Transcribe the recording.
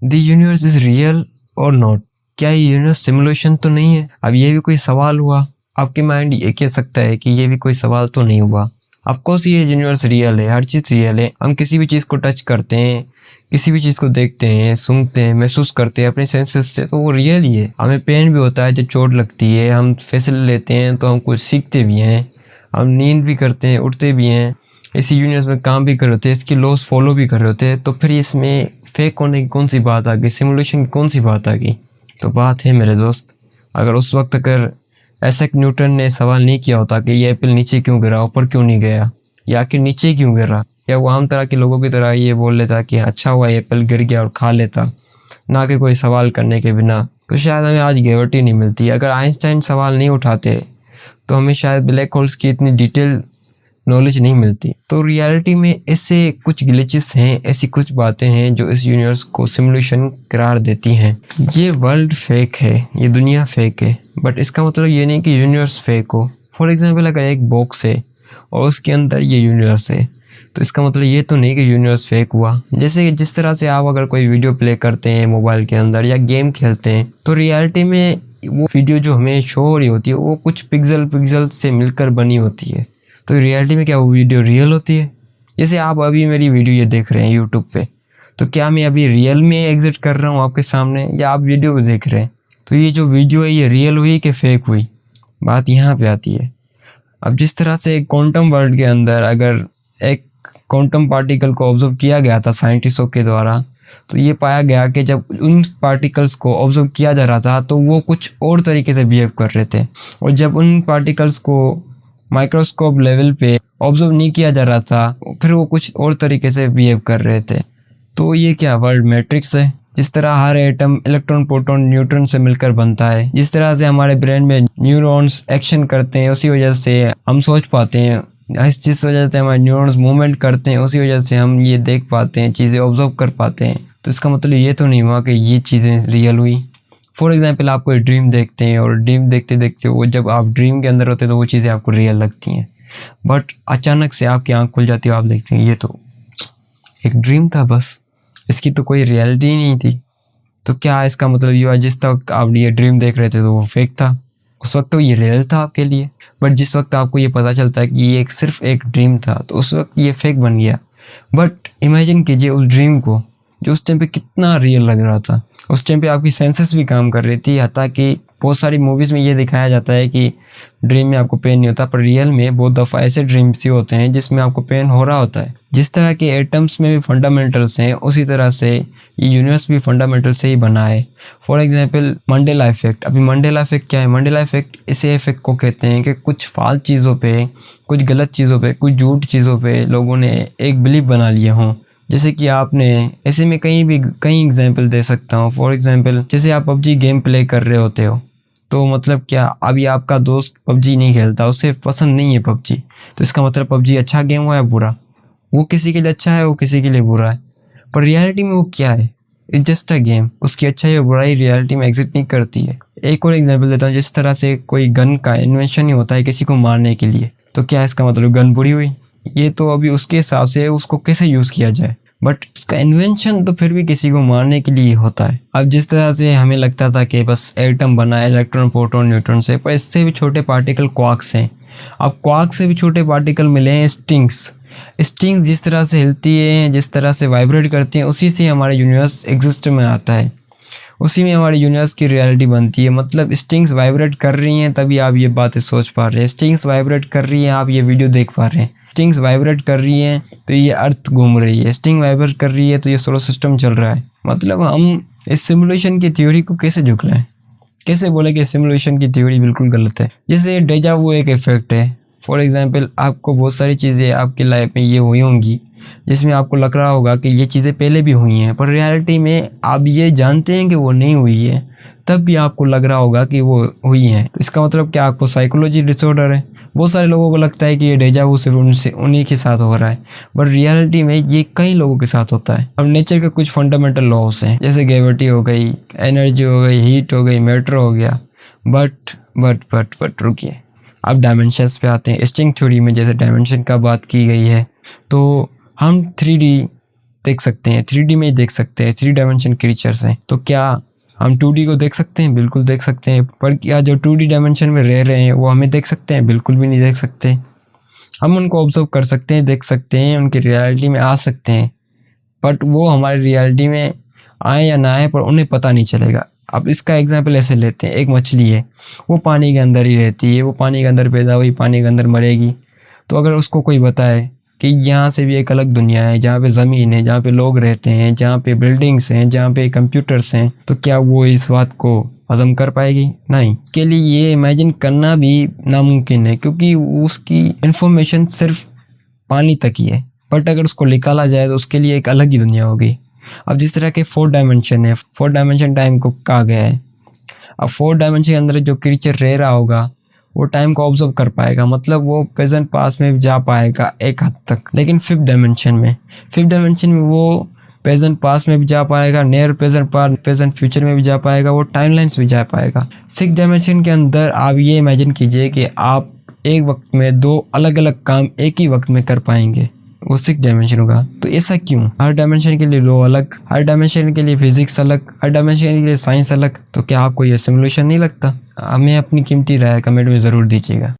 The universe is real और not? क्या ये यूनिवर्स सिमुलेशन तो नहीं है? अब ये भी कोई सवाल हुआ। आपके माइंड ये कह सकता है कि ये भी कोई सवाल तो नहीं हुआ। ऑफकोर्स ये यूनिवर्स रियल है, हर चीज रियल है। हम किसी भी चीज को टच करते हैं, किसी भी चीज को देखते हैं, सुनते हैं, महसूस करते हैं अपने सेंसेस से, तो वो रियल ही है। हमें पेन भी होता है जब चोट लगती है, हम फैसले लेते हैं तो हम कुछ सीखते भी हैं, हम नींद भी करते हैं, उठते भी हैं, इसी यूनिवर्स में काम भी कर रहे होते हैं, इसकी लॉस फॉलो भी कर रहे होते हैं। तो फिर इसमें फेक होने की कौन सी बात आ गई, सिमुलेशन की कौन सी बात आ गई? तो बात है मेरे दोस्त, अगर उस वक्त अगर ऐसेक न्यूटन ने सवाल नहीं किया होता कि ये एप्पल नीचे क्यों गिरा, ऊपर क्यों नहीं गया, या आखिर नीचे क्यों गिरा, या वो आम तरह के लोगों की तरह ये बोल लेता कि अच्छा हुआ एप्पल गिर गया और खा लेता, ना कि कोई सवाल करने के बिना, तो शायद हमें आज ग्रेविटी नहीं मिलती। अगर आइंस्टाइन सवाल नहीं उठाते तो हमें शायद ब्लैक होल्स की इतनी डिटेल नॉलेज नहीं मिलती। तो रियलिटी में ऐसे कुछ ग्लिचेस हैं, ऐसी कुछ बातें हैं जो इस यूनिवर्स को सिमुलेशन करार देती हैं। ये वर्ल्ड फेक है, ये दुनिया फेक है, बट इसका मतलब ये नहीं कि यूनिवर्स फेक हो। फॉर एग्जाम्पल, अगर एक बॉक्स है और उसके अंदर ये यूनिवर्स है, तो इसका मतलब ये तो नहीं कि यूनिवर्स फेक हुआ। जैसे जिस तरह से आप अगर कोई वीडियो प्ले करते हैं मोबाइल के अंदर या गेम खेलते हैं, तो रियलिटी में वो वीडियो जो हमें शो हो रही होती है वो कुछ पिक्सल से मिलकर बनी होती है। तो रियलिटी में क्या वो वीडियो रियल होती है? जैसे आप अभी मेरी वीडियो ये देख रहे हैं यूट्यूब पे, तो क्या मैं अभी रियल में एग्जिट कर रहा हूँ आपके सामने, या आप वीडियो को देख रहे हैं? तो ये जो वीडियो है ये रियल हुई कि फेक हुई, बात यहाँ पे आती है। अब जिस तरह से क्वांटम वर्ल्ड के अंदर अगर एक क्वांटम पार्टिकल को ऑब्जर्व किया गया था साइंटिस्टों के द्वारा, तो ये पाया गया कि जब उन पार्टिकल्स को ऑब्जर्व किया जा रहा था तो वो कुछ और तरीके से बिहेव कर रहे थे, और जब उन पार्टिकल्स को माइक्रोस्कोप लेवल पे ऑब्जर्व नहीं किया जा रहा था फिर वो कुछ और तरीके से बिहेव कर रहे थे। तो ये क्या वर्ल्ड मैट्रिक्स है? जिस तरह हर एटम इलेक्ट्रॉन प्रोटॉन न्यूट्रॉन से मिलकर बनता है, जिस तरह से हमारे ब्रेन में न्यूरॉन्स एक्शन करते हैं उसी वजह से हम सोच पाते हैं, जिस वजह से हमारे न्यूरॉन्स मूवमेंट करते हैं उसी वजह से हम ये देख पाते हैं, चीज़ें ऑब्जर्व कर पाते हैं। तो इसका मतलब ये तो नहीं हुआ कि ये चीज़ें रियल हुई। फॉर एग्जाम्पल, आप कोई ड्रीम देखते हैं और ड्रीम देखते देखते वो जब आप ड्रीम के अंदर होते हैं तो वो चीज़ें आपको रियल लगती हैं, बट अचानक से आपकी आँख खुल जाती है, आप देखते हैं ये तो एक ड्रीम था, बस इसकी तो कोई रियलिटी ही नहीं थी। तो क्या इसका मतलब ये हुआ जिस तक आप ये ड्रीम देख रहे थे तो वो फेक था? उस वक्त तो ये रियल था आपके लिए, बट जिस वक्त आपको ये पता चलता है कि ये सिर्फ एक ड्रीम था तो उस वक्त ये फेक बन गया। बट इमेजिन कीजिए उस ड्रीम को जो उस टाइम पे कितना रियल लग रहा था। उस टाइम पे आपकी सेंसेस भी काम कर रही थी, हत्ता कि बहुत सारी मूवीज में ये दिखाया जाता है कि ड्रीम में आपको पेन नहीं होता, पर रियल में बहुत दफ़ा ऐसे ड्रीम्स ही होते हैं जिसमें आपको पेन हो रहा होता है। जिस तरह के एटम्स में भी फंडामेंटल्स हैं उसी तरह से ये यूनिवर्स भी फंडामेंटल से ही बना है। For example, Mandela effect. अभी मंडेला इफेक्ट क्या है? मंडेला इफेक्ट इसे इफेक्ट को कहते हैं कि कुछ फालतू चीज़ों पे, कुछ गलत चीज़ों पे, कुछ झूठ चीज़ों पे लोगों ने एक बिलीफ बना लिया हों। जैसे कि आपने ऐसे में कई एग्जाम्पल दे सकता हूँ। फॉर एग्जाम्पल, जैसे आप पबजी गेम प्ले कर रहे होते हो, तो मतलब क्या अभी आपका दोस्त पबजी नहीं खेलता, उसे पसंद नहीं है पबजी, तो इसका मतलब पबजी अच्छा गेम हुआ या बुरा? वो किसी के लिए अच्छा है, वो किसी के लिए बुरा है, पर रियलिटी में वो क्या है? It's just a game. उसकी अच्छाई या बुराई रियलिटी में एग्जिस्ट नहीं करती है। एक और एग्जाम्पल देता हूँ, जिस तरह से कोई गन का इन्वेंशन ही होता है किसी को मारने के लिए, तो क्या इसका मतलब गन बुरी हुई? ये तो अभी उसके हिसाब से उसको कैसे यूज किया जाए, बट इसका इन्वेंशन तो फिर भी किसी को मारने के लिए होता है। अब जिस तरह से हमें लगता था कि बस एटम बना है इलेक्ट्रॉन प्रोटॉन न्यूट्रॉन से, पर इससे भी छोटे पार्टिकल क्वार्क्स हैं। अब क्वार्क से भी छोटे पार्टिकल मिले हैं स्टिंग्स। स्टिंग्स जिस तरह से हिलती है, जिस तरह से वाइब्रेट करती हैं, उसी से हमारा यूनिवर्स एग्जिस्ट में आता है, उसी में हमारे यूनिवर्स की रियलिटी बनती है। मतलब स्टिंग्स वाइब्रेट कर रही हैं तभी आप ये बातें सोच पा रहे हैं, स्टिंग्स वाइब्रेट कर रही हैं आप ये वीडियो देख पा रहे हैं, स्टिंग्स वाइब्रेट कर रही हैं तो ये अर्थ घूम रही है, स्टिंग वाइब्रेट कर रही है तो ये सोलर सिस्टम चल रहा है। मतलब हम इस सिमुलेशन की थ्योरी को कैसे झुकलाएं, कैसे बोले कि सिमुलेशन की थ्योरी बिल्कुल गलत है? जैसे डेजा वू एक इफेक्ट है। फॉर एग्जाम्पल, आपको बहुत सारी चीज़ें आपकी लाइफ में ये हुई होंगी जिसमें आपको लग रहा होगा कि ये चीज़ें पहले भी हुई हैं, पर रियलिटी में आप ये जानते हैं कि वो नहीं हुई है, तब भी आपको लग रहा होगा कि वो हुई हैं। तो इसका मतलब क्या आपको साइकोलॉजी डिसऑर्डर है? बहुत सारे लोगों को लगता है कि ये डेजा वू सिर्फ उनसे उन्हीं के साथ हो रहा है, बट रियलिटी में ये कई लोगों के साथ होता है। अब नेचर के कुछ फंडामेंटल लॉस हैं, जैसे ग्रेविटी हो गई, एनर्जी हो गई, हीट हो गई, मैटर हो गया। बट रुकिए, अब डायमेंशंस पे आते हैं। स्ट्रिंग थ्योरी में जैसे डायमेंशन का बात की गई है, तो हम 3D देख सकते हैं, 3D में ही देख सकते हैं, 3 डायमेंशन क्रीचर्स हैं। तो क्या हम 2D को देख सकते हैं? बिल्कुल देख सकते हैं। पर क्या जो 2D डायमेंशन में रह रहे हैं वो हमें देख सकते हैं? बिल्कुल भी नहीं देख सकते। हम उनको ऑब्जर्व कर सकते हैं, देख सकते हैं, उनकी रियलिटी में आ सकते हैं, बट वो हमारी रियलिटी में आए या ना आए पर उन्हें पता नहीं चलेगा। अब इसका एग्जाम्पल ऐसे लेते हैं, एक मछली है, वो पानी के अंदर ही रहती है, वो पानी के अंदर पैदा हुई, पानी के अंदर मरेगी। तो अगर उसको कोई बताए कि यहाँ से भी एक अलग दुनिया है, जहाँ पे ज़मीन है, जहाँ पे लोग रहते हैं, जहाँ पे बिल्डिंग्स हैं, जहाँ पे कंप्यूटर्स हैं, तो क्या वो इस बात को हजम कर पाएगी? नहीं। के लिए ये इमेजिन करना भी नामुमकिन है, क्योंकि उसकी इंफॉर्मेशन सिर्फ पानी तक ही है। बट अगर उसको निकाला जाए तो उसके लिए एक अलग ही दुनिया होगी। अब जिस तरह के 4 डायमेंशन है, 4 डायमेंशन टाइम को कहा गया है। अब 4 डायमेंशन के अंदर जो क्रीचर रह रहा होगा वो टाइम को ऑब्जर्व कर पाएगा, मतलब वो प्रेजेंट पास्ट में भी जा पाएगा एक हद तक। लेकिन 5th डायमेंशन में वो प्रेजेंट पास्ट में भी जा पाएगा, near present past, present future में भी जा पाएगा, वो टाइमलाइंस भी जा पाएगा। 6th डायमेंशन के अंदर आप ये इमेजिन कीजिए कि आप एक वक्त में 2 अलग अलग काम एक ही वक्त में कर पाएंगे, वो 6th डायमेंशन होगा। तो ऐसा क्यों? हर डायमेंशन के लिए लॉ अलग, हर डायमेंशन के लिए फिजिक्स अलग, हर डायमेंशन के लिए साइंस अलग। तो क्या आपको ये सिमुलेशन नहीं लगता? हमें अपनी कीमती राय कमेंट में ज़रूर दीजिएगा।